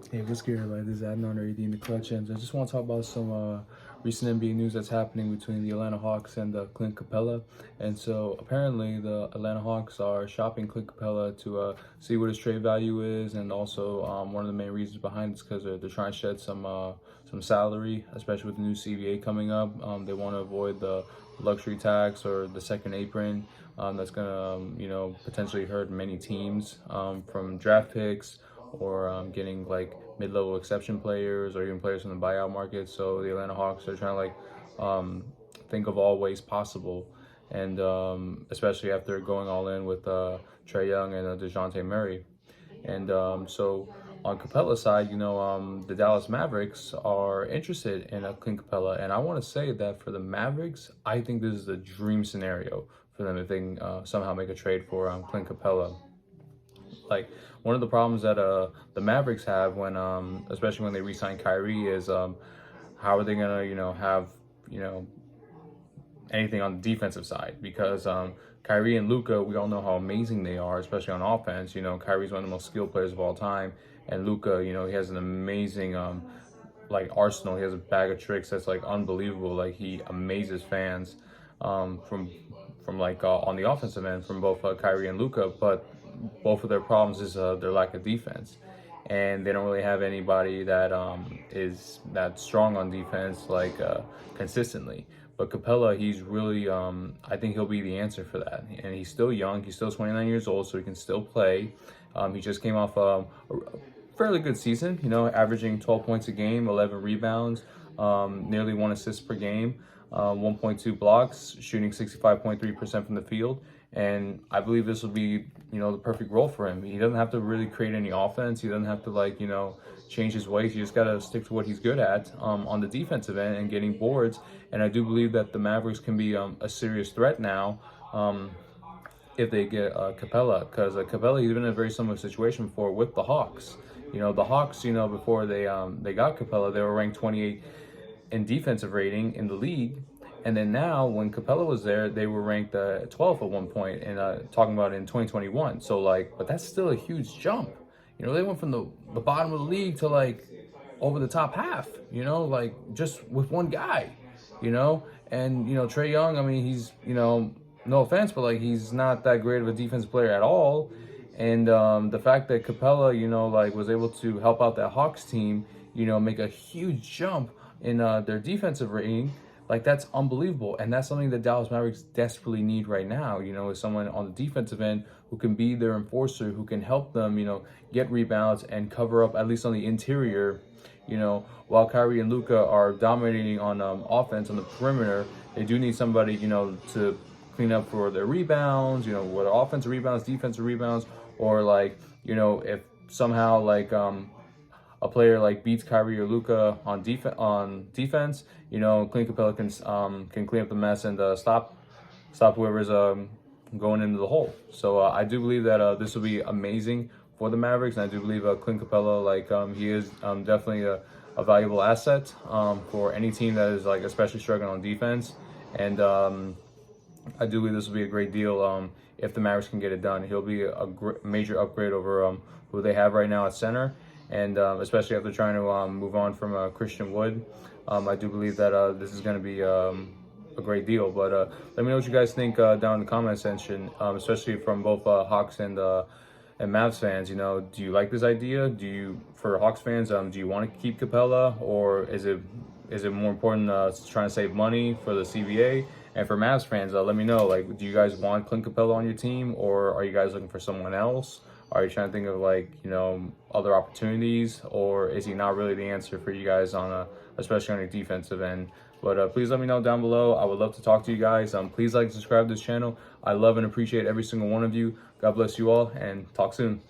Hey, what's good, everybody? This is Adnan or AD in the Clutch, and I just want to talk about some recent NBA news that's happening between the Atlanta Hawks and Clint Capela. And so apparently the Atlanta Hawks are shopping Clint Capela to see what his trade value is, and also one of the main reasons behind it is because they're trying to shed some salary, especially with the new CBA coming up. They want to avoid the luxury tax or the second apron that's going to potentially hurt many teams from draft picks or getting like mid-level exception players or even players from the buyout market. So the Atlanta Hawks are trying to think of all ways possible, and especially after going all in with Trae Young and Dejounte Murray. And so on Capela's side, the Dallas Mavericks are interested in Clint Capela, and I want to say that for the Mavericks, I think this is a dream scenario for them if they can somehow make a trade for Clint Capela. Like, one of the problems that the Mavericks have when especially when they re-sign Kyrie is how are they gonna have anything on the defensive side, because Kyrie and Luka, we all know how amazing they are, especially on offense. Kyrie's one of the most skilled players of all time, and Luka, he has an amazing arsenal. He has a bag of tricks that's like unbelievable. Like, he amazes fans from like on the offensive end from both Kyrie and Luka, but both of their problems is their lack of defense, and they don't really have anybody that is that strong on defense consistently. But Capela, he's really I think he'll be the answer for that, and he's still young. He's still 29 years old, so he can still play. He just came off a fairly good season, averaging 12 points a game, 11 rebounds, nearly 1 assist per game, 1.2 blocks, shooting 65.3% from the field. And I believe this will be, the perfect role for him. He doesn't have to really create any offense. He doesn't have to change his ways. You just got to stick to what he's good at on the defensive end and getting boards. And I do believe that the Mavericks can be a serious threat now if they get Capela, because Capela, he's been in a very similar situation before with the Hawks. The Hawks, before they got Capela, they were ranked 28 in defensive rating in the league. And then now, when Capela was there, they were ranked 12th at one point, and talking about in 2021. So, but that's still a huge jump. They went from the bottom of the league to over the top half. Just with one guy. And Trae Young. I mean, he's no offense, but he's not that great of a defensive player at all. And the fact that Capela, was able to help out that Hawks team, make a huge jump in their defensive rating. That's unbelievable, and that's something that Dallas Mavericks desperately need right now. Is someone on the defensive end who can be their enforcer, who can help them, get rebounds and cover up at least on the interior. While Kyrie and Luka are dominating on offense on the perimeter, they do need somebody, to clean up for their rebounds. Whether offensive rebounds, defensive rebounds, or if somehow a player beats Kyrie or Luka on defense, Clint Capela can clean up the mess and stop whoever's going into the hole. So I do believe that this will be amazing for the Mavericks, and I do believe Clint Capela, he is definitely a valuable asset for any team that is especially struggling on defense. And I do believe this will be a great deal if the Mavericks can get it done. He'll be a major upgrade over who they have right now at center. And especially after trying to move on from Christian Wood, I do believe that this is going to be a great deal. But let me know what you guys think down in the comment section, especially from both Hawks and Mavs fans. Do you like this idea? For Hawks fans, do you want to keep Capela, or is it more important trying to save money for the CBA? And for Mavs fans, let me know. Do you guys want Clint Capela on your team, or are you guys looking for someone else? Are you trying to think of other opportunities, or is he not really the answer for you guys especially on your defensive end? But please let me know down below. I would love to talk to you guys. Please subscribe to this channel. I love and appreciate every single one of you. God bless you all, and talk soon.